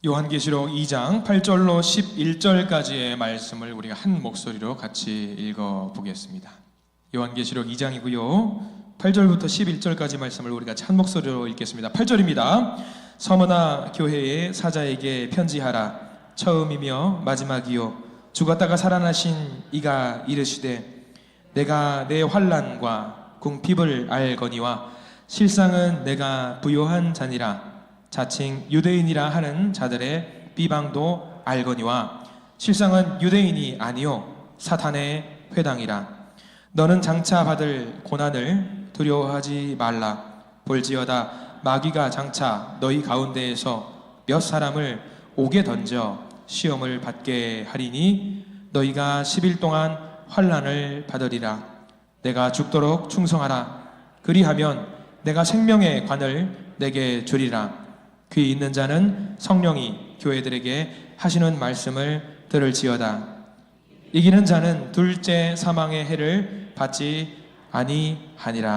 요한계시록 2장 8절로 11절까지의 말씀을 우리가 한 목소리로 같이 읽어보겠습니다. 요한계시록 2장이고요 8절부터 11절까지 말씀을 우리가 한 목소리로 읽겠습니다. 8절입니다. 서머나 교회의 사자에게 편지하라. 처음이며 마지막이요 죽었다가 살아나신 이가 이르시되 내가 내 환난과 궁핍을 알거니와 실상은 내가 부요한 자니라. 자칭 유대인이라 하는 자들의 비방도 알거니와 실상은 유대인이 아니요 사탄의 회당이라. 너는 장차 받을 고난을 두려워하지 말라. 볼지어다 마귀가 장차 너희 가운데에서 몇 사람을 옥에 던져 시험을 받게 하리니 너희가 10일 동안 환난을 받으리라. 내가 죽도록 충성하라. 그리하면 내가 생명의 관을 내게 주리라. 귀 있는 자는 성령이 교회들에게 하시는 말씀을 들을지어다. 이기는 자는 둘째 사망의 해를 받지 아니하니라.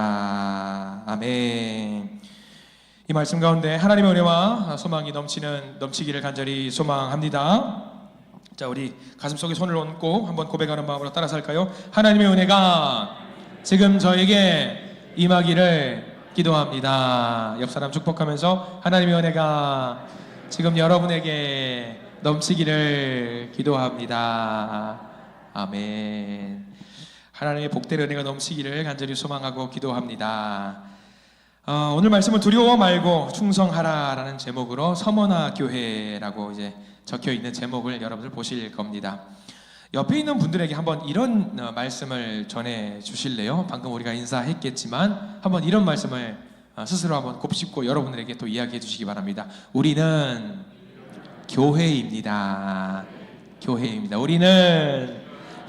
아멘. 이 말씀 가운데 하나님의 은혜와 소망이 넘치기를 간절히 소망합니다. 자, 우리 가슴속에 손을 얹고 한번 고백하는 마음으로 따라서 할까요? 하나님의 은혜가 지금 저에게 임하기를 기도합니다. 옆 사람 축복하면서 하나님의 은혜가 지금 여러분에게 넘치기를 기도합니다. 아멘. 하나님의 복된 은혜가 넘치기를 간절히 소망하고 기도합니다. 오늘 말씀은 두려워 말고 충성하라라는 제목으로 서머나 교회라고 이제 적혀 있는 제목을 여러분들 보실 겁니다. 옆에 있는 분들에게 한번 이런 말씀을 전해 주실래요? 방금 우리가 인사했겠지만 한번 이런 말씀을 스스로 한번 곱씹고 여러분들에게 또 이야기해 주시기 바랍니다. 우리는 교회입니다. 교회입니다. 우리는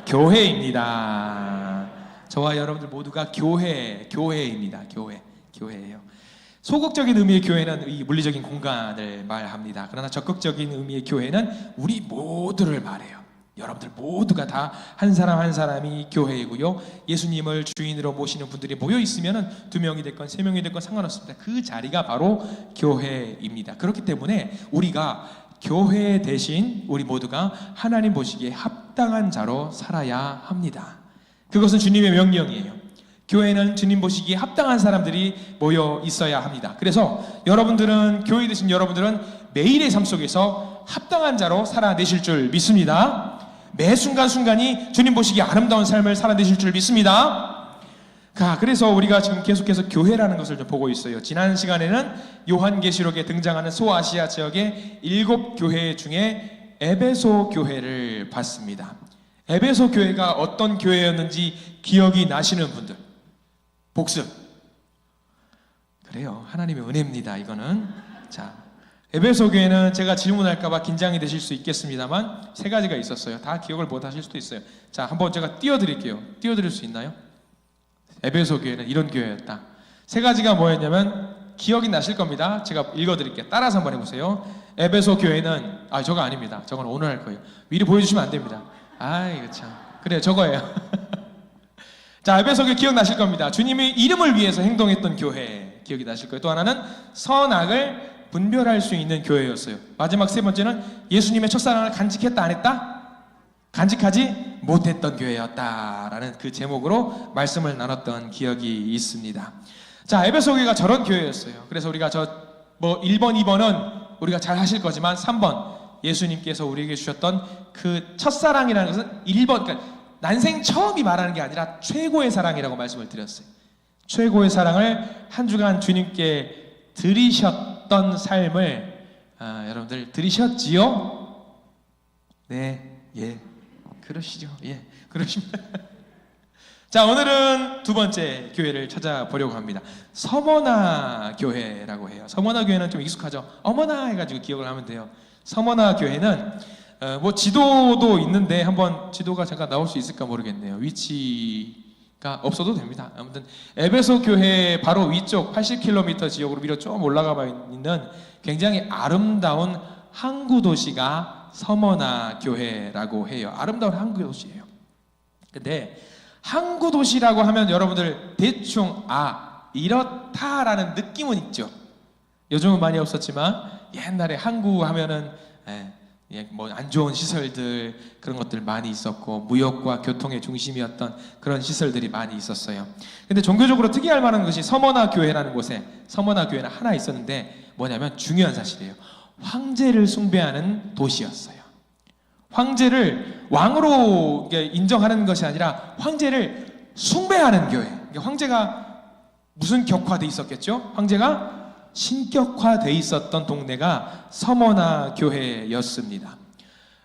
교회입니다. 저와 여러분들 모두가 교회입니다. 교회예요. 소극적인 의미의 교회는 이 물리적인 공간을 말합니다. 그러나 적극적인 의미의 교회는 우리 모두를 말해요. 여러분들 모두가 다 한 사람 한 사람이 교회이고요. 예수님을 주인으로 모시는 분들이 모여 있으면 2명이 됐건 3명이 됐건 상관없습니다. 그 자리가 바로 교회입니다. 그렇기 때문에 우리가 교회 대신 우리 모두가 하나님 보시기에 합당한 자로 살아야 합니다. 그것은 주님의 명령이에요. 교회는 주님 보시기에 합당한 사람들이 모여 있어야 합니다. 그래서 여러분들은, 교회 되신 여러분들은 매일의 삶 속에서 합당한 자로 살아내실 줄 믿습니다. 매 순간순간이 주님 보시기에 아름다운 삶을 살아내실 줄 믿습니다. 그래서 우리가 지금 계속해서 교회라는 것을 좀 보고 있어요. 지난 시간에는 요한계시록에 등장하는 소아시아 지역의 7교회 중에 에베소 교회를 봤습니다. 에베소 교회가 어떤 교회였는지 기억이 나시는 분들 복습. 그래요. 하나님의 은혜입니다. 이거는. 자, 에베소 교회는 제가 질문할까봐 긴장이 되실 수 있겠습니다만 3가지가 있었어요. 다 기억을 못 하실 수도 있어요. 자, 한번 제가 띄워드릴게요. 띄워드릴 수 있나요? 에베소 교회는 이런 교회였다. 3가지가 뭐였냐면 기억이 나실 겁니다. 제가 읽어드릴게요. 따라서 한번 해보세요. 에베소 교회는 저거 아닙니다. 저건 오늘 할 거예요. 미리 보여주시면 안 됩니다. 이거 참. 그래요, 저거예요. 자, 에베소 교회 기억나실 겁니다. 주님의 이름을 위해서 행동했던 교회 기억이 나실 거예요. 또 하나는 선악을 분별할 수 있는 교회였어요. 마지막 3번째는 예수님의 첫사랑을 간직했다 안 했다? 간직하지 못했던 교회였다라는 그 제목으로 말씀을 나눴던 기억이 있습니다. 자, 에베소 교회가 저런 교회였어요. 그래서 우리가 1번, 2번은 우리가 잘 하실 거지만 3번 예수님께서 우리에게 주셨던 그 첫사랑이라는 것은 1번, 그러니까 난생 처음이 말하는 게 아니라 최고의 사랑이라고 말씀을 드렸어요. 최고의 사랑을 한 주간 주님께 드리셨던 삶을 여러분들 들으셨지요? 네, 예, 그러시죠. 예, 그러십니다. 자, 오늘은 2번째 교회를 찾아보려고 합니다. 서머나 교회라고 해요. 서머나 교회는 좀 익숙하죠. 어머나 해가지고 기억을 하면 돼요. 서머나 교회는 지도도 있는데 한번 지도가 잠깐 나올 수 있을까 모르겠네요. 위치가 없어도 됩니다. 아무튼 에베소 교회 바로 위쪽 80km 지역으로 위로 좀 올라가 있는 굉장히 아름다운 항구 도시가 서머나 교회라고 해요. 아름다운 항구 도시예요. 근데 항구 도시라고 하면 여러분들 대충 이렇다라는 느낌은 있죠. 요즘은 많이 없었지만 옛날에 항구 하면은 뭐 안 좋은 시설들 그런 것들 많이 있었고 무역과 교통의 중심이었던 그런 시설들이 많이 있었어요. 근데 종교적으로 특이할 만한 것이 서머나 교회라는 곳에 서머나 교회는 하나 있었는데 뭐냐면 중요한 사실이에요. 황제를 숭배하는 도시였어요. 황제를 왕으로 인정하는 것이 아니라 황제를 숭배하는 교회. 황제가 무슨 격화돼 있었겠죠? 황제가 신격화돼 있었던 동네가 서머나 교회였습니다.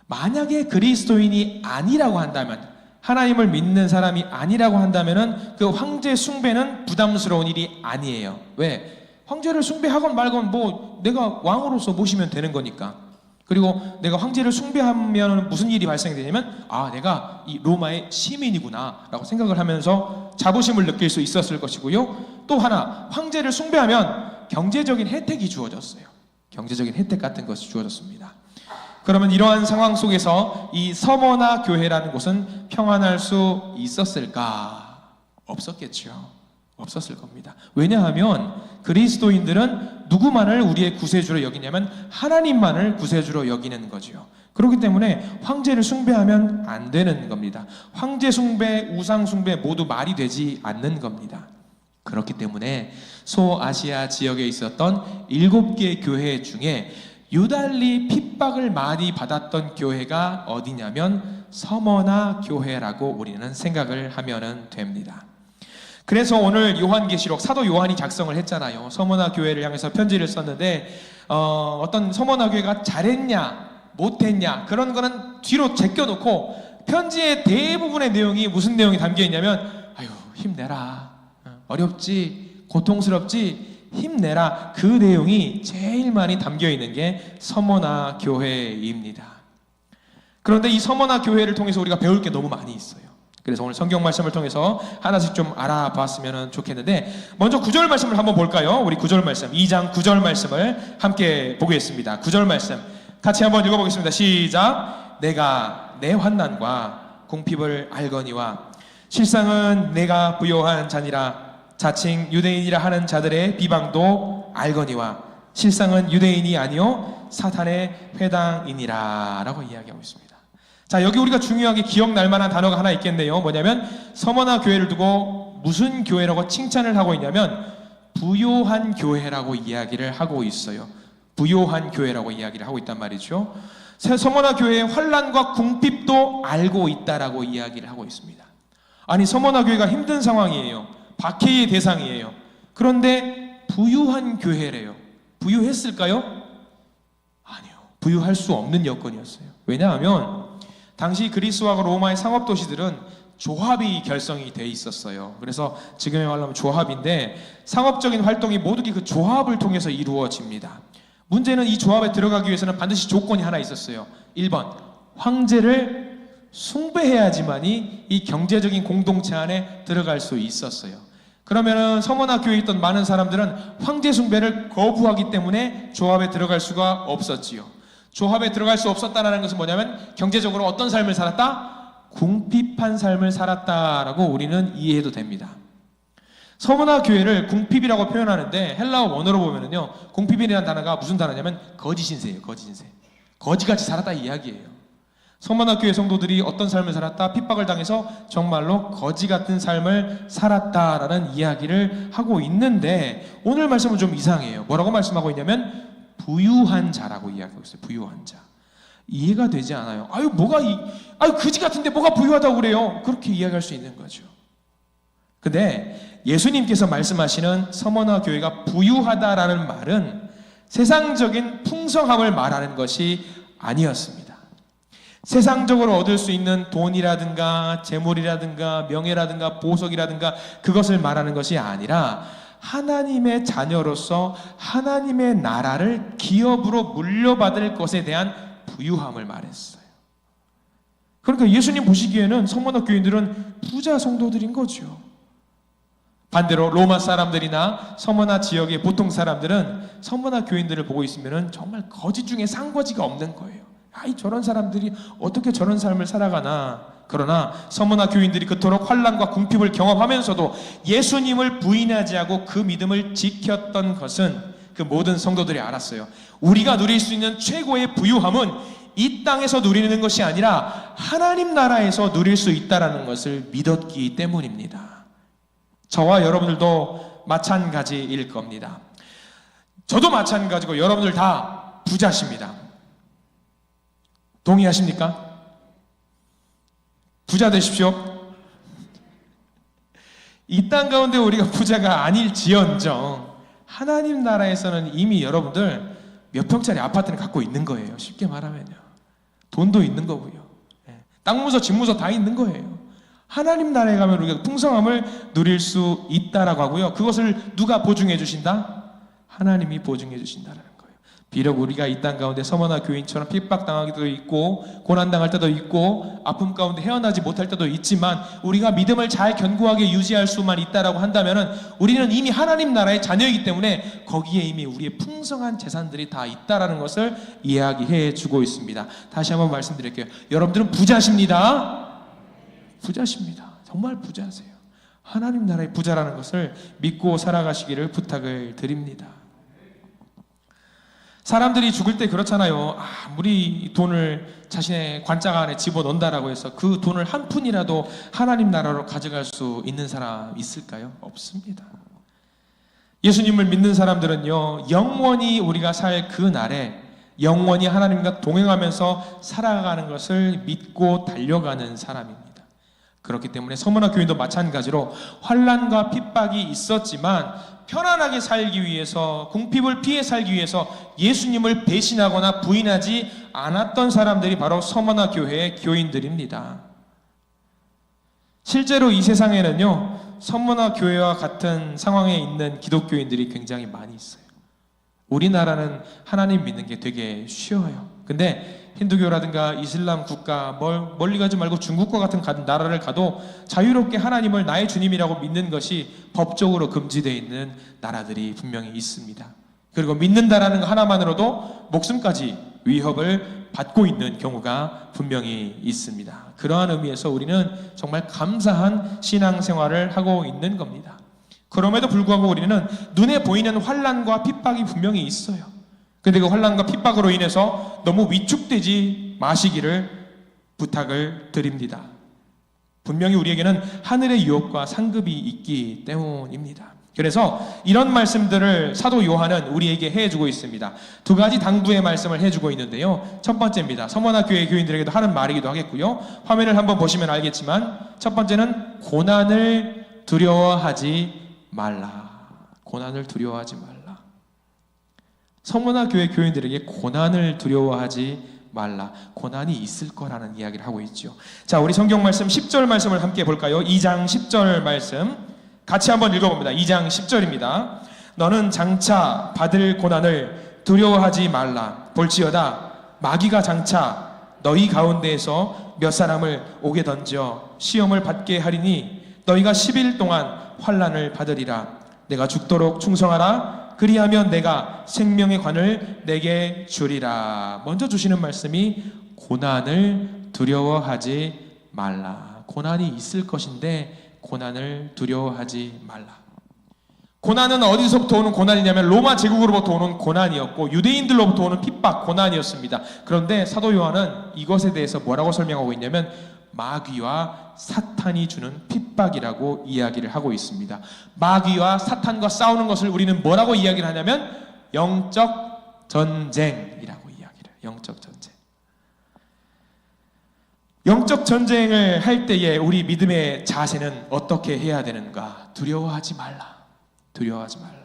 만약에 그리스도인이 아니라고 한다면, 하나님을 믿는 사람이 아니라고 한다면은 그 황제 숭배는 부담스러운 일이 아니에요. 왜? 황제를 숭배하건 말건 뭐 내가 왕으로서 모시면 되는 거니까. 그리고 내가 황제를 숭배하면 무슨 일이 발생되냐면 내가 이 로마의 시민이구나 라고 생각을 하면서 자부심을 느낄 수 있었을 것이고요. 또 하나, 황제를 숭배하면 경제적인 혜택이 주어졌어요. 경제적인 혜택 같은 것이 주어졌습니다. 그러면 이러한 상황 속에서 이 서머나 교회라는 곳은 평안할 수 있었을까? 없었겠죠. 없었을 겁니다. 왜냐하면 그리스도인들은 누구만을 우리의 구세주로 여기냐면 하나님만을 구세주로 여기는 거죠. 그렇기 때문에 황제를 숭배하면 안 되는 겁니다. 황제 숭배, 우상 숭배 모두 말이 되지 않는 겁니다. 그렇기 때문에 소아시아 지역에 있었던 7개 교회 중에 유달리 핍박을 많이 받았던 교회가 어디냐면 서머나 교회라고 우리는 생각을 하면 됩니다. 그래서 오늘 요한계시록 사도 요한이 작성을 했잖아요. 서머나 교회를 향해서 편지를 썼는데 어떤 서머나 교회가 잘했냐 못했냐 그런 거는 뒤로 제껴놓고 편지의 대부분의 내용이 무슨 내용이 담겨 있냐면 힘내라, 어렵지, 고통스럽지, 힘내라. 그 내용이 제일 많이 담겨 있는 게 서머나 교회입니다. 그런데 이 서머나 교회를 통해서 우리가 배울 게 너무 많이 있어요. 그래서 오늘 성경 말씀을 통해서 하나씩 좀 알아봤으면 좋겠는데, 먼저 9절 말씀을 한번 볼까요? 우리 9절 말씀, 2장 9절 말씀을 함께 보겠습니다. 9절 말씀 같이 한번 읽어보겠습니다. 시작. 내가 내 환난과 궁핍을 알거니와 실상은 내가 부요한 자니라. 자칭 유대인이라 하는 자들의 비방도 알거니와 실상은 유대인이 아니요 사탄의 회당이니라 라고 이야기하고 있습니다. 자, 여기 우리가 중요하게 기억날 만한 단어가 하나 있겠네요. 뭐냐면 서머나 교회를 두고 무슨 교회라고 칭찬을 하고 있냐면 부요한 교회라고 이야기를 하고 있어요. 부요한 교회라고 이야기를 하고 있단 말이죠. 서머나 교회의 환난과 궁핍도 알고 있다라고 이야기를 하고 있습니다. 아니, 서머나 교회가 힘든 상황이에요. 박해의 대상이에요. 그런데 부유한 교회래요. 부유했을까요? 아니요. 부유할 수 없는 여건이었어요. 왜냐하면 당시 그리스와 로마의 상업도시들은 조합이 결성이 돼 있었어요. 그래서 지금의 말로 하면 조합인데 상업적인 활동이 모두 그 조합을 통해서 이루어집니다. 문제는 이 조합에 들어가기 위해서는 반드시 조건이 하나 있었어요. 1번, 황제를 숭배해야지만이 이 경제적인 공동체 안에 들어갈 수 있었어요. 그러면은 서머나 교회에 있던 많은 사람들은 황제 숭배를 거부하기 때문에 조합에 들어갈 수가 없었지요. 조합에 들어갈 수 없었다는 것은 뭐냐면 경제적으로 어떤 삶을 살았다? 궁핍한 삶을 살았다라고 우리는 이해해도 됩니다. 서머나 교회를 궁핍이라고 표현하는데 헬라어 원어로 보면은요, 궁핍이라는 단어가 무슨 단어냐면 거짓 신세예요. 거짓 신세. 거지같이 살았다 이 이야기예요. 서머나 교회 성도들이 어떤 삶을 살았다? 핍박을 당해서 정말로 거지 같은 삶을 살았다라는 이야기를 하고 있는데 오늘 말씀은 좀 이상해요. 뭐라고 말씀하고 있냐면 부유한 자라고 이야기하고 있어요. 부유한 자. 이해가 되지 않아요. 그지 같은데 뭐가 부유하다고 그래요? 그렇게 이야기할 수 있는 거죠. 근데 예수님께서 말씀하시는 서머나 교회가 부유하다라는 말은 세상적인 풍성함을 말하는 것이 아니었습니다. 세상적으로 얻을 수 있는 돈이라든가 재물이라든가 명예라든가 보석이라든가 그것을 말하는 것이 아니라 하나님의 자녀로서 하나님의 나라를 기업으로 물려받을 것에 대한 부유함을 말했어요. 그러니까 예수님 보시기에는 서머나 교인들은 부자 성도들인 거죠. 반대로 로마 사람들이나 서머나 지역의 보통 사람들은 서머나 교인들을 보고 있으면 정말 거지 중에 상거지가 없는 거예요. 저런 사람들이 어떻게 저런 삶을 살아가나. 그러나 서머나 교인들이 그토록 환난과 궁핍을 경험하면서도 예수님을 부인하지 않고 그 믿음을 지켰던 것은 그 모든 성도들이 알았어요. 우리가 누릴 수 있는 최고의 부유함은 이 땅에서 누리는 것이 아니라 하나님 나라에서 누릴 수 있다는 것을 믿었기 때문입니다. 저와 여러분들도 마찬가지일 겁니다. 저도 마찬가지고 여러분들 다 부자십니다. 동의하십니까? 부자 되십시오. 이 땅 가운데 우리가 부자가 아닐지언정 하나님 나라에서는 이미 여러분들 몇 평짜리 아파트를 갖고 있는 거예요. 쉽게 말하면요. 돈도 있는 거고요. 땅 무서 집 무서 다 있는 거예요. 하나님 나라에 가면 우리가 풍성함을 누릴 수 있다라고 하고요. 그것을 누가 보증해 주신다? 하나님이 보증해 주신다라는 거예요. 비록 우리가 이 땅 가운데 서머나 교인처럼 핍박당할 때도 있고 고난당할 때도 있고 아픔 가운데 헤어나지 못할 때도 있지만 우리가 믿음을 잘 견고하게 유지할 수만 있다라고 한다면 우리는 이미 하나님 나라의 자녀이기 때문에 거기에 이미 우리의 풍성한 재산들이 다 있다라는 것을 이야기해 주고 있습니다. 다시 한번 말씀드릴게요. 여러분들은 부자십니다. 부자십니다. 정말 부자세요. 하나님 나라의 부자라는 것을 믿고 살아가시기를 부탁을 드립니다. 사람들이 죽을 때 그렇잖아요. 아무리 돈을 자신의 관짝 안에 집어넣는다라고 해서 그 돈을 한 푼이라도 하나님 나라로 가져갈 수 있는 사람 있을까요? 없습니다. 예수님을 믿는 사람들은요, 영원히 우리가 살 그 날에 영원히 하나님과 동행하면서 살아가는 것을 믿고 달려가는 사람입니다. 그렇기 때문에 서머나 교인도 마찬가지로 환난과 핍박이 있었지만 편안하게 살기 위해서, 궁핍을 피해 살기 위해서 예수님을 배신하거나 부인하지 않았던 사람들이 바로 서머나 교회의 교인들입니다. 실제로 이 세상에는요, 서머나 교회와 같은 상황에 있는 기독교인들이 굉장히 많이 있어요. 우리나라는 하나님 믿는 게 되게 쉬워요. 근데 힌두교라든가 이슬람 국가, 멀리 가지 말고 중국과 같은 나라를 가도 자유롭게 하나님을 나의 주님이라고 믿는 것이 법적으로 금지되어 있는 나라들이 분명히 있습니다. 그리고 믿는다라는 거 하나만으로도 목숨까지 위협을 받고 있는 경우가 분명히 있습니다. 그러한 의미에서 우리는 정말 감사한 신앙생활을 하고 있는 겁니다. 그럼에도 불구하고 우리는 눈에 보이는 환난과 핍박이 분명히 있어요. 근데 그 환난과 핍박으로 인해서 너무 위축되지 마시기를 부탁을 드립니다. 분명히 우리에게는 하늘의 유업과 상급이 있기 때문입니다. 그래서 이런 말씀들을 사도 요한은 우리에게 해주고 있습니다. 두 가지 당부의 말씀을 해주고 있는데요. 첫 번째입니다. 서머나 교회 교인들에게도 하는 말이기도 하겠고요. 화면을 한번 보시면 알겠지만 첫 번째는 고난을 두려워하지 말라. 고난을 두려워하지 말라. 서머나 교회 교인들에게 고난을 두려워하지 말라. 고난이 있을 거라는 이야기를 하고 있죠. 자, 우리 성경 말씀 10절 말씀을 함께 볼까요? 2장 10절 말씀 같이 한번 읽어봅니다. 2장 10절입니다. 너는 장차 받을 고난을 두려워하지 말라. 볼지어다 마귀가 장차 너희 가운데에서 몇 사람을 옥에 던져 시험을 받게 하리니 너희가 10일 동안 환난을 받으리라. 내가 죽도록 충성하라. 그리하면 내가 생명의 관을 내게 주리라. 먼저 주시는 말씀이 고난을 두려워하지 말라. 고난이 있을 것인데 고난을 두려워하지 말라. 고난은 어디서부터 오는 고난이냐면 로마 제국으로부터 오는 고난이었고 유대인들로부터 오는 핍박, 고난이었습니다. 그런데 사도 요한은 이것에 대해서 뭐라고 설명하고 있냐면 마귀와 사탄이 주는 핍박이라고 이야기를 하고 있습니다. 마귀와 사탄과 싸우는 것을 우리는 뭐라고 이야기를 하냐면 영적 전쟁이라고 이야기를 해요. 영적 전쟁. 영적 전쟁을 할 때에 우리 믿음의 자세는 어떻게 해야 되는가? 두려워하지 말라. 두려워하지 말라.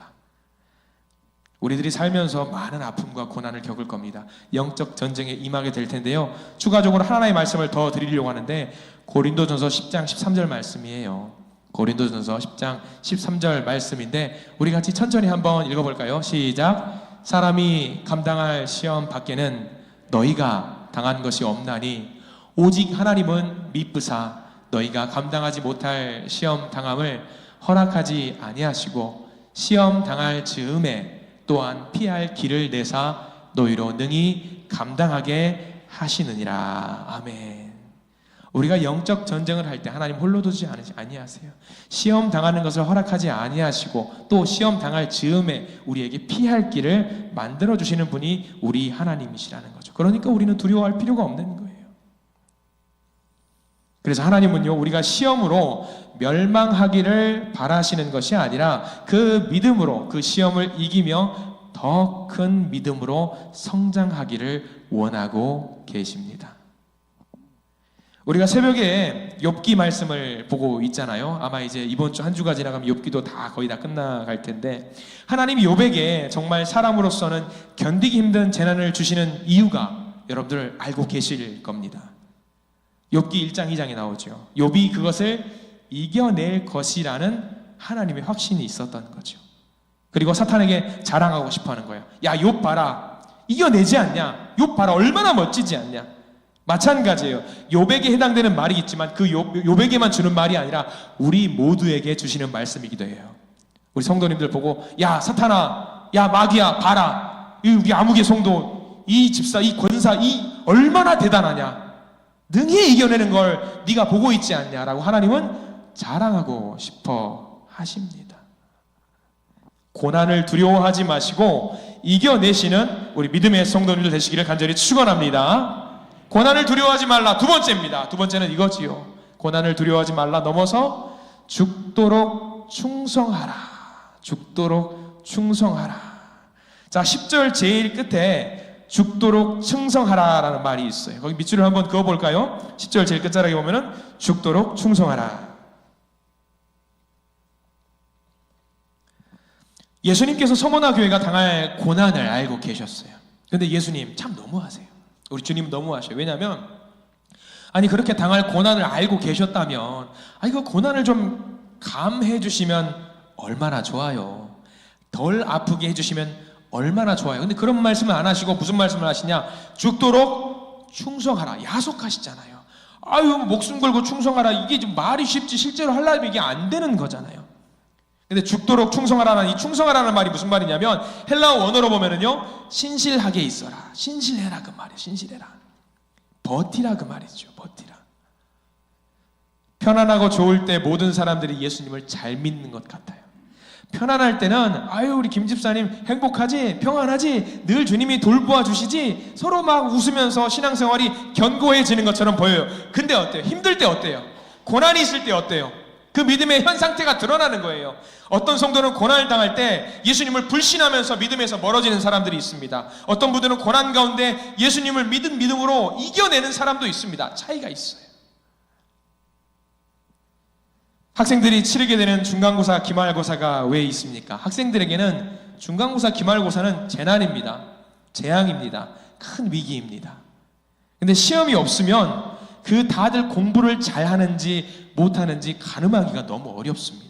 우리들이 살면서 많은 아픔과 고난을 겪을 겁니다. 영적 전쟁에 임하게 될 텐데요. 추가적으로 하나의 말씀을 더 드리려고 하는데 고린도전서 10장 13절 말씀이에요. 고린도전서 10장 13절 말씀인데 우리 같이 천천히 한번 읽어볼까요? 시작. 사람이 감당할 시험 밖에는 너희가 당한 것이 없나니 오직 하나님은 미쁘사 너희가 감당하지 못할 시험 당함을 허락하지 아니하시고 시험 당할 즈음에 또한 피할 길을 내사 너희로 능히 감당하게 하시느니라. 아멘. 우리가 영적 전쟁을 할 때 하나님 홀로 두지 아니하세요. 시험 당하는 것을 허락하지 아니하시고 또 시험 당할 즈음에 우리에게 피할 길을 만들어 주시는 분이 우리 하나님이시라는 거죠. 그러니까 우리는 두려워할 필요가 없는 거예요. 그래서 하나님은요, 우리가 시험으로 멸망하기를 바라시는 것이 아니라 그 믿음으로 그 시험을 이기며 더 큰 믿음으로 성장하기를 원하고 계십니다. 우리가 새벽에 욥기 말씀을 보고 있잖아요. 아마 이제 이번 주 한 주가 지나가면 욥기도 다 거의 다 끝나갈 텐데, 하나님이 욥에게 정말 사람으로서는 견디기 힘든 재난을 주시는 이유가 여러분들 알고 계실 겁니다. 욥기 1장 2장에 나오죠. 욥이 그것을 이겨낼 것이라는 하나님의 확신이 있었던 거죠. 그리고 사탄에게 자랑하고 싶어하는 거예요. 야, 욥 봐라, 이겨내지 않냐? 욥 봐라, 얼마나 멋지지 않냐? 마찬가지예요. 욥에게 해당되는 말이 있지만 그 욥에게만 주는 말이 아니라 우리 모두에게 주시는 말씀이기도 해요. 우리 성도님들 보고, 야 사탄아, 야 마귀야, 봐라, 우리 아무개 성도, 이 집사, 이 권사, 이 얼마나 대단하냐? 능히 이겨내는 걸 네가 보고 있지 않냐라고 하나님은 자랑하고 싶어 하십니다. 고난을 두려워하지 마시고 이겨내시는 우리 믿음의 성도님들 되시기를 간절히 축원합니다. 고난을 두려워하지 말라. 두 번째입니다. 두 번째는 이거지요. 고난을 두려워하지 말라 넘어서 죽도록 충성하라. 죽도록 충성하라. 자, 10절 제일 끝에 죽도록 충성하라라는 말이 있어요. 거기 밑줄을 한번 그어볼까요? 10절 제일 끝자락에 보면은 죽도록 충성하라. 예수님께서 서머나 교회가 당할 고난을 알고 계셨어요. 근데 예수님 참 너무하세요. 우리 주님 너무하셔요. 왜냐하면 아니 그렇게 당할 고난을 알고 계셨다면 이거 고난을 좀 감해 주시면 얼마나 좋아요. 덜 아프게 해주시면 얼마나 좋아요. 근데 그런 말씀을 안 하시고 무슨 말씀을 하시냐? 죽도록 충성하라. 야속하시잖아요. 아유 목숨 걸고 충성하라. 이게 좀 말이 쉽지 실제로 하려면 이게 안 되는 거잖아요. 근데 죽도록 충성하라는 이 충성하라는 말이 무슨 말이냐면 헬라어 원어로 보면은요 신실하게 있어라, 신실해라 그 말이에요. 신실해라, 버티라 그 말이죠. 버티라. 편안하고 좋을 때 모든 사람들이 예수님을 잘 믿는 것 같아요. 편안할 때는 아유 우리 김 집사님 행복하지, 평안하지, 늘 주님이 돌보아 주시지, 서로 막 웃으면서 신앙생활이 견고해지는 것처럼 보여요. 근데 어때요? 힘들 때 어때요? 고난이 있을 때 어때요? 그 믿음의 현 상태가 드러나는 거예요. 어떤 성도는 고난을 당할 때 예수님을 불신하면서 믿음에서 멀어지는 사람들이 있습니다. 어떤 분들은 고난 가운데 예수님을 믿음으로 이겨내는 사람도 있습니다. 차이가 있어요. 학생들이 치르게 되는 중간고사, 기말고사가 왜 있습니까? 학생들에게는 중간고사, 기말고사는 재난입니다. 재앙입니다. 큰 위기입니다. 근데 시험이 없으면 그 다들 공부를 잘하는지 못하는지 가늠하기가 너무 어렵습니다.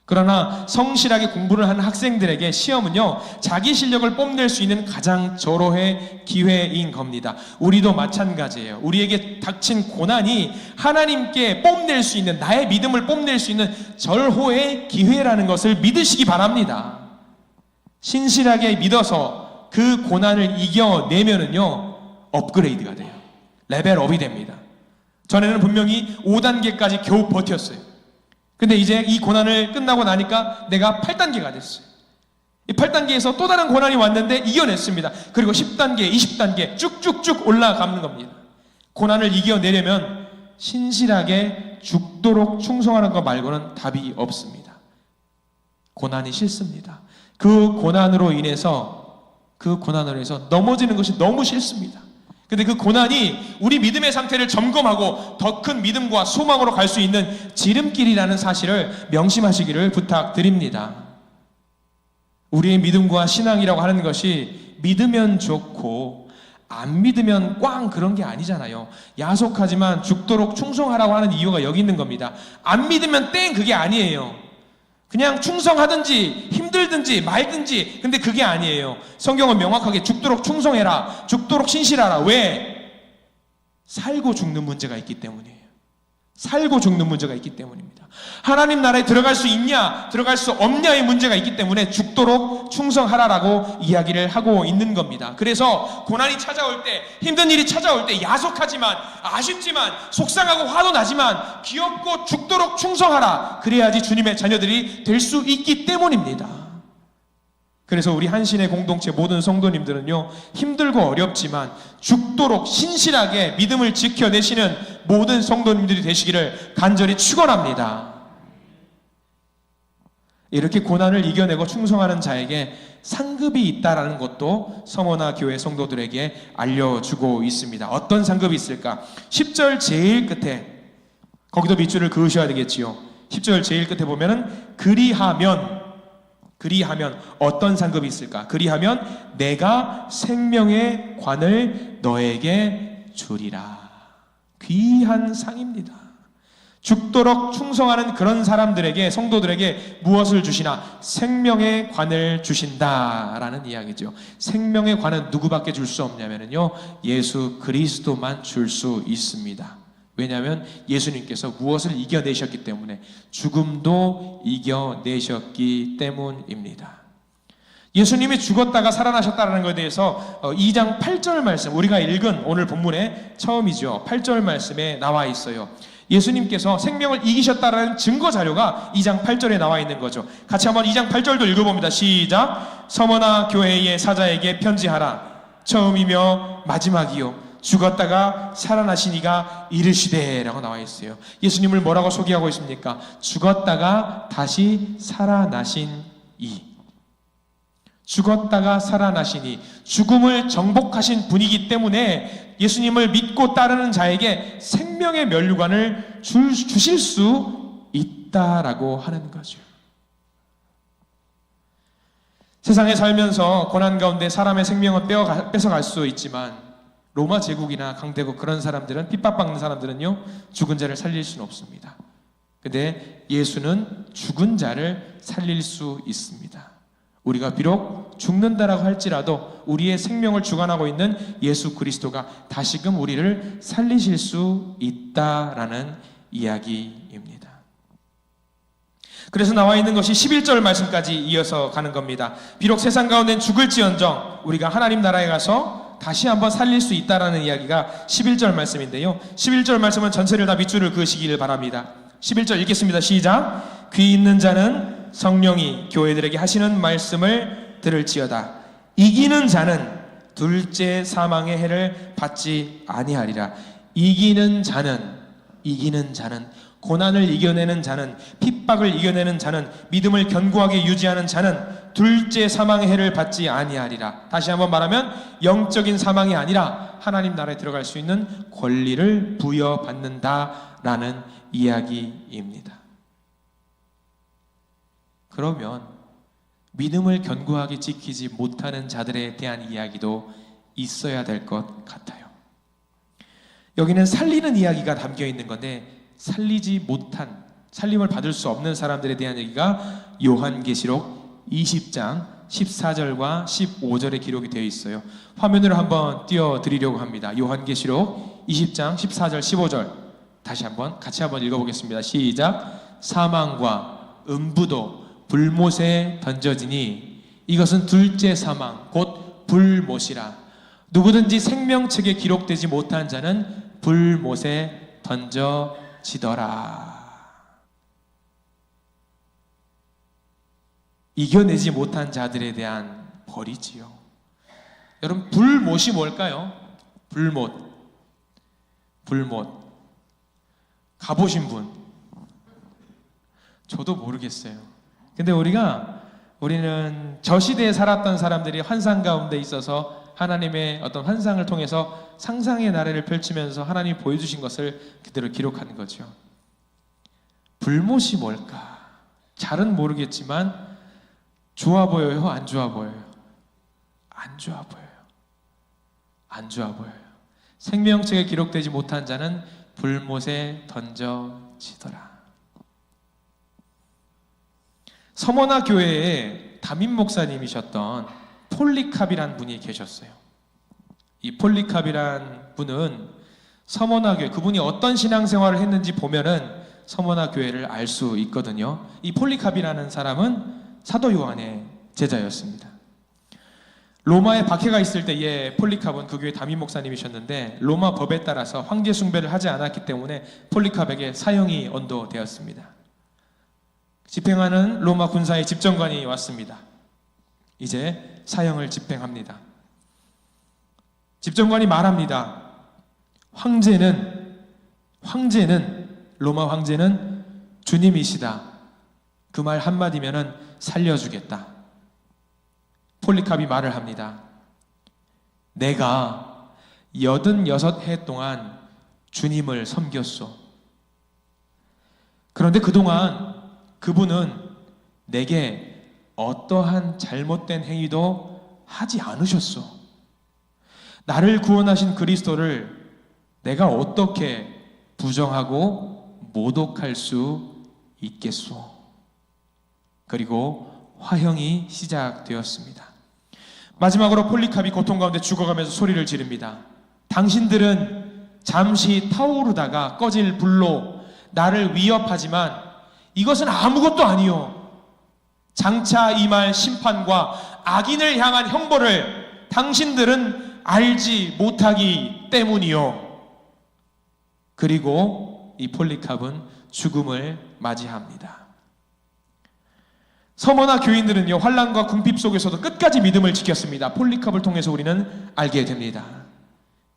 그러나 성실하게 공부를 하는 학생들에게 시험은요 자기 실력을 뽐낼 수 있는 가장 절호의 기회인 겁니다. 우리도 마찬가지예요. 우리에게 닥친 고난이 하나님께 뽐낼 수 있는, 나의 믿음을 뽐낼 수 있는 절호의 기회라는 것을 믿으시기 바랍니다. 신실하게 믿어서 그 고난을 이겨내면은요 업그레이드가 돼요. 레벨업이 됩니다. 전에는 분명히 5단계까지 겨우 버텼어요. 근데 이제 이 고난을 끝나고 나니까 내가 8단계가 됐어요. 이 8단계에서 또 다른 고난이 왔는데 이겨냈습니다. 그리고 10단계, 20단계 쭉쭉쭉 올라가는 겁니다. 고난을 이겨내려면 신실하게 죽도록 충성하는 것 말고는 답이 없습니다. 고난이 싫습니다. 그 고난으로 인해서 넘어지는 것이 너무 싫습니다. 근데 그 고난이 우리 믿음의 상태를 점검하고 더 큰 믿음과 소망으로 갈 수 있는 지름길이라는 사실을 명심하시기를 부탁드립니다. 우리의 믿음과 신앙이라고 하는 것이 믿으면 좋고 안 믿으면 꽝 그런 게 아니잖아요. 야속하지만 죽도록 충성하라고 하는 이유가 여기 있는 겁니다. 안 믿으면 땡 그게 아니에요. 그냥 충성하든지 힘들든지 말든지, 근데 그게 아니에요. 성경은 명확하게 죽도록 충성해라, 죽도록 신실하라. 왜? 살고 죽는 문제가 있기 때문이에요. 살고 죽는 문제가 있기 때문입니다. 하나님 나라에 들어갈 수 있냐 들어갈 수 없냐의 문제가 있기 때문에 죽도록 충성하라라고 이야기를 하고 있는 겁니다. 그래서 고난이 찾아올 때, 힘든 일이 찾아올 때 야속하지만, 아쉽지만, 속상하고 화도 나지만 귀엽고 죽도록 충성하라, 그래야지 주님의 자녀들이 될 수 있기 때문입니다. 그래서 우리 한신의 공동체 모든 성도님들은요, 힘들고 어렵지만 죽도록 신실하게 믿음을 지켜내시는 모든 성도님들이 되시기를 간절히 축원합니다. 이렇게 고난을 이겨내고 충성하는 자에게 상급이 있다라는 것도 서머나 교회 성도들에게 알려주고 있습니다. 어떤 상급이 있을까? 10절 제일 끝에, 거기도 밑줄을 그으셔야 되겠지요. 10절 제일 끝에 보면은 그리하면 어떤 상급이 있을까? 그리하면 내가 생명의 관을 너에게 주리라. 귀한 상입니다. 죽도록 충성하는 그런 사람들에게, 성도들에게 무엇을 주시나? 생명의 관을 주신다라는 이야기죠. 생명의 관은 누구밖에 줄 수 없냐면요, 예수 그리스도만 줄 수 있습니다. 왜냐하면 예수님께서 무엇을 이겨내셨기 때문에, 죽음도 이겨내셨기 때문입니다. 예수님이 죽었다가 살아나셨다는 것에 대해서 2장 8절 말씀, 우리가 읽은 오늘 본문의 처음이죠. 8절 말씀에 나와 있어요. 예수님께서 생명을 이기셨다라는 증거 자료가 2장 8절에 나와 있는 거죠. 같이 한번 2장 8절도 읽어봅니다. 시작. 서머나 교회의 사자에게 편지하라. 처음이며 마지막이요 죽었다가 살아나신 이가 이르시되 라고 나와 있어요. 예수님을 뭐라고 소개하고 있습니까? 죽었다가 다시 살아나신 이. 죽었다가 살아나신 이. 죽음을 정복하신 분이기 때문에 예수님을 믿고 따르는 자에게 생명의 면류관을 주실 수 있다라고 하는 거죠. 세상에 살면서 고난 가운데 사람의 생명을 뺏어갈 수 있지만, 로마 제국이나 강대국 그런 사람들은, 핍박받는 사람들은요, 죽은 자를 살릴 수는 없습니다. 근데 예수는 죽은 자를 살릴 수 있습니다. 우리가 비록 죽는다라고 할지라도 우리의 생명을 주관하고 있는 예수 그리스도가 다시금 우리를 살리실 수 있다라는 이야기입니다. 그래서 나와 있는 것이 11절 말씀까지 이어서 가는 겁니다. 비록 세상 가운데는 죽을지언정 우리가 하나님 나라에 가서 다시 한번 살릴 수 있다라는 이야기가 11절 말씀인데요, 11절 말씀은 전체를 다 밑줄을 그으시기를 바랍니다. 11절 읽겠습니다. 시작. 귀 있는 자는 성령이 교회들에게 하시는 말씀을 들을지어다. 이기는 자는 둘째 사망의 해를 받지 아니하리라. 이기는 자는, 고난을 이겨내는 자는, 핍박을 이겨내는 자는, 믿음을 견고하게 유지하는 자는 둘째 사망의 해를 받지 아니하리라. 다시 한번 말하면 영적인 사망이 아니라 하나님 나라에 들어갈 수 있는 권리를 부여받는다라는 이야기입니다. 그러면 믿음을 견고하게 지키지 못하는 자들에 대한 이야기도 있어야 될 것 같아요. 여기는 살리는 이야기가 담겨 있는 건데, 살리지 못한, 살림을 받을 수 없는 사람들에 대한 얘기가 요한계시록 20장 14절과 15절에 기록이 되어 있어요. 화면으로 한번 띄워드리려고 합니다. 요한계시록 20장 14절 15절 다시 한번 같이 한번 읽어보겠습니다. 시작. 사망과 음부도 불못에 던져지니 이것은 둘째 사망 곧 불못이라. 누구든지 생명책에 기록되지 못한 자는 불못에 던져지더라. 이겨내지 못한 자들에 대한 벌이지요. 여러분, 불못이 뭘까요? 불못. 가보신 분? 저도 모르겠어요. 근데 우리는 저 시대에 살았던 사람들이 환상 가운데 있어서 하나님의 어떤 환상을 통해서 상상의 나래를 펼치면서 하나님이 보여주신 것을 그대로 기록하는 거죠. 불못이 뭘까? 잘은 모르겠지만 좋아 보여요? 안 좋아 보여요? 안 좋아 보여요. 안 좋아 보여요. 생명책에 기록되지 못한 자는 불못에 던져지더라. 서머나 교회에 담임 목사님이셨던 폴리캅이란 분이 계셨어요. 이 폴리캅이란 분은 서머나 교회, 그분이 어떤 신앙생활을 했는지 보면은 서머나 교회를 알 수 있거든요. 이 폴리캅이라는 사람은 사도 요한의 제자였습니다. 로마에 박해가 있을 때에 폴리캅은 그 교회 담임 목사님이셨는데 로마 법에 따라서 황제 숭배를 하지 않았기 때문에 폴리캅에게 사형이 언도되었습니다. 집행하는 로마 군사의 집정관이 왔습니다. 이제 사형을 집행합니다. 집정관이 말합니다. 로마 황제는 주님이시다. 그 말 한마디면은 살려주겠다. 폴리캅이 말을 합니다. 내가 86해 동안 주님을 섬겼소. 그런데 그동안 그분은 내게 어떠한 잘못된 행위도 하지 않으셨소. 나를 구원하신 그리스도를 내가 어떻게 부정하고 모독할 수 있겠소. 그리고 화형이 시작되었습니다. 마지막으로 폴리캅이 고통 가운데 죽어가면서 소리를 지릅니다. 당신들은 잠시 타오르다가 꺼질 불로 나를 위협하지만 이것은 아무것도 아니요. 장차 임할 심판과 악인을 향한 형벌을 당신들은 알지 못하기 때문이요. 그리고 이 폴리캅은 죽음을 맞이합니다. 서머나 교인들은요, 환난과 궁핍 속에서도 끝까지 믿음을 지켰습니다. 폴리캅을 통해서 우리는 알게 됩니다.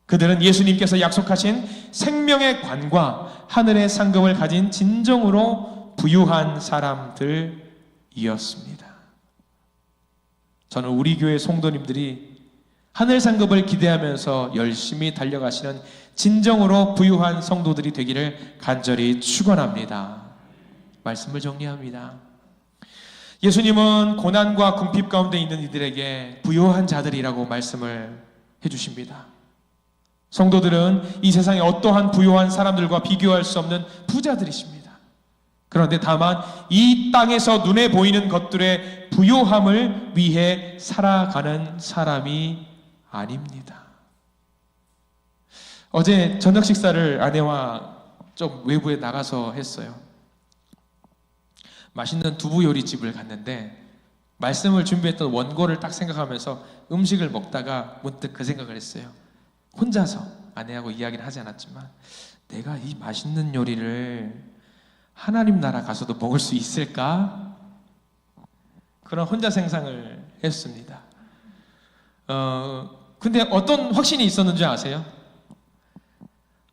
그들은 예수님께서 약속하신 생명의 관과 하늘의 상급을 가진 진정으로 부유한 사람들이었습니다. 저는 우리 교회 성도님들이 하늘 상급을 기대하면서 열심히 달려가시는 진정으로 부유한 성도들이 되기를 간절히 축원합니다. 말씀을 정리합니다. 예수님은 고난과 궁핍 가운데 있는 이들에게 부유한 자들이라고 말씀을 해주십니다. 성도들은 이 세상의 어떠한 부유한 사람들과 비교할 수 없는 부자들이십니다. 그런데 다만 이 땅에서 눈에 보이는 것들의 부유함을 위해 살아가는 사람이 아닙니다. 어제 저녁 식사를 아내와 좀 외부에 나가서 했어요. 맛있는 두부 요리집을 갔는데 말씀을 준비했던 원고를 딱 생각하면서 음식을 먹다가 문득 그 생각을 했어요. 혼자서 아내하고 이야기를 하지 않았지만 내가 이 맛있는 요리를 하나님 나라 가서도 먹을 수 있을까? 그런 혼자 생상을 했습니다. 근데 어떤 확신이 있었는지 아세요?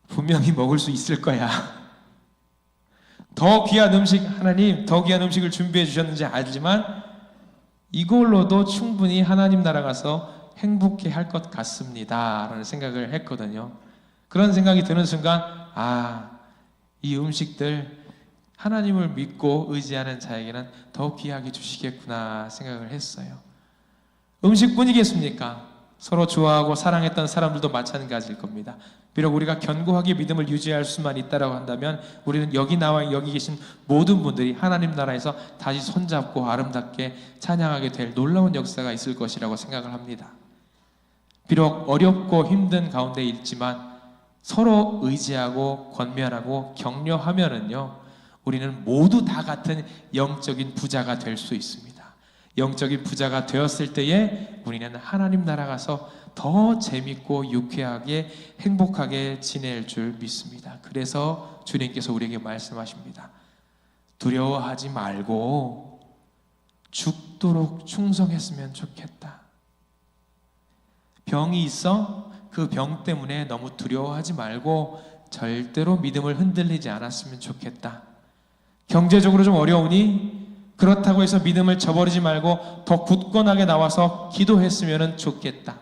분명히 먹을 수 있을 거야. 더 귀한 음식, 하나님 더 귀한 음식을 준비해 주셨는지 알지만 이걸로도 충분히 하나님 나라 가서 행복해 할 것 같습니다 라는 생각을 했거든요. 그런 생각이 드는 순간 이 음식들 하나님을 믿고 의지하는 자에게는 더 귀하게 주시겠구나 생각을 했어요. 음식뿐이겠습니까? 서로 좋아하고 사랑했던 사람들도 마찬가지일 겁니다. 비록 우리가 견고하게 믿음을 유지할 수만 있다라고 한다면 우리는 여기 나와 여기 계신 모든 분들이 하나님 나라에서 다시 손잡고 아름답게 찬양하게 될 놀라운 역사가 있을 것이라고 생각을 합니다. 비록 어렵고 힘든 가운데 있지만 서로 의지하고 권면하고 격려하면은요, 우리는 모두 다 같은 영적인 부자가 될 수 있습니다. 영적인 부자가 되었을 때에 우리는 하나님 나라 가서 더 재밌고 유쾌하게 행복하게 지낼 줄 믿습니다. 그래서 주님께서 우리에게 말씀하십니다. 두려워하지 말고 죽도록 충성했으면 좋겠다. 병이 있어? 그 병 때문에 너무 두려워하지 말고 절대로 믿음을 흔들리지 않았으면 좋겠다. 경제적으로 좀 어려우니 그렇다고 해서 믿음을 저버리지 말고 더 굳건하게 나와서 기도했으면 좋겠다.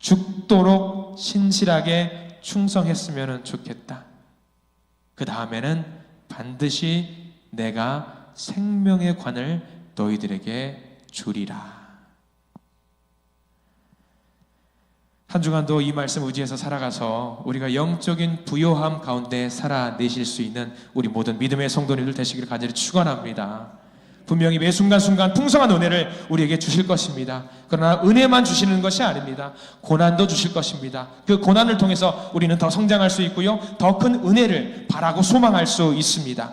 죽도록 신실하게 충성했으면 좋겠다. 그 다음에는 반드시 내가 생명의 관을 너희들에게 주리라. 한 주간도 이 말씀 의지해서 살아가서 우리가 영적인 부요함 가운데 살아내실 수 있는 우리 모든 믿음의 성도님들 되시기를 간절히 축원합니다. 분명히 매 순간순간 풍성한 은혜를 우리에게 주실 것입니다. 그러나 은혜만 주시는 것이 아닙니다. 고난도 주실 것입니다. 그 고난을 통해서 우리는 더 성장할 수 있고요, 더 큰 은혜를 바라고 소망할 수 있습니다.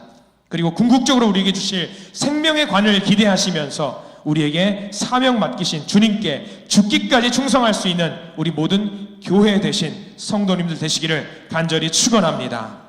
그리고 궁극적으로 우리에게 주실 생명의 관을 기대하시면서 우리에게 사명 맡기신 주님께 죽기까지 충성할 수 있는 우리 모든 교회 되신 성도님들 되시기를 간절히 축원합니다.